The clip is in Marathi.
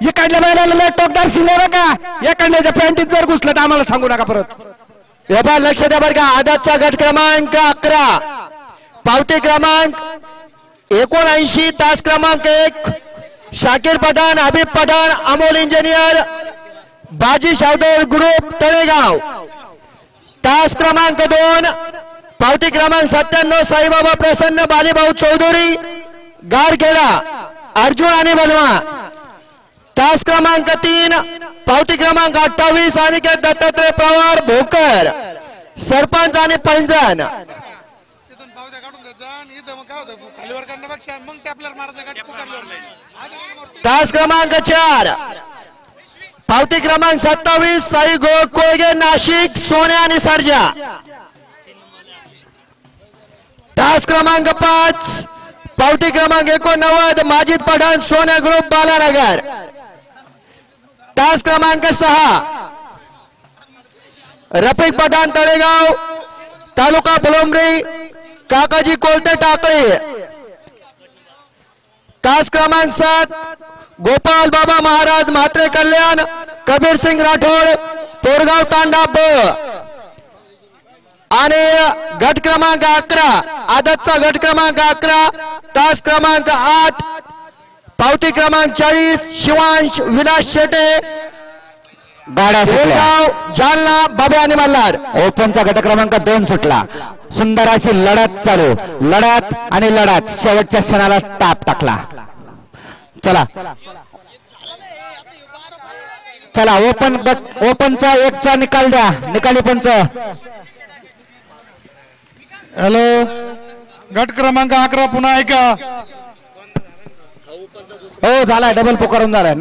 इकडल्या बैलाला टोकदार शिंगे बघा एखाद्याच्या पॅन्टीत जर घुसलं तर आम्हाला सांगू नका परत. हे पहा लक्ष द्या बरं का. आदतचा गट क्रमांक 11 पावती क्रमांक 79 तास क्रमांक 1 शाकीर पठाण हबीब पठाण अमोल इंजिनियर बाजी शावदर ग्रुप तळेगाव. तास क्रमांक 2 पावती क्रमांक 97 साईबाबा प्रसन्न बालीभाऊ चौधरी गारखेडा अर्जुन आणि बलवा. तास क्रमांक 3 पावती क्रमांक 28 अनिकेत दत्तात्रय पवार भोकर सरपंच आणि पैंजण. तास क्रमांक 4 पावती क्रमांक 27 साई कोळगे नाशिक सोन्या आणि सर्जा. तास क्रमांक 5 पावती क्रमांक 89 माजिद पठाण सोन्या ग्रुप बालानगर. तास क्रमांक 6 रफिक पठाण तळेगाव तालुका फुलंब्री काकाजी कोलते टाकळी. तास क्रमांक 7 गोपाल बाबा महाराज म्हात्रे कल्याण कबीर सिंग राठोड पोरगाव तांडा ब. आणि गट क्रमांक 11 आदतचा गट क्रमांक 11 तास क्रमांक 8 पावती क्रमांक 40 शिवांश विलास शेटे गाडा जालना बाबे आणि मल्हार. ओपनचा गट क्रमांक 2 सुटला. सुंदर अशी लढत चालू. लढत आणि लढत शेवटच्या क्षणाला ताप टाकला. चला चला ओपनचा 1चा निकाल द्या. निकाली पंच. हॅलो गट क्रमांक 11 पुन्हा ऐका. हो झालाय डबल पुकारून झालाय.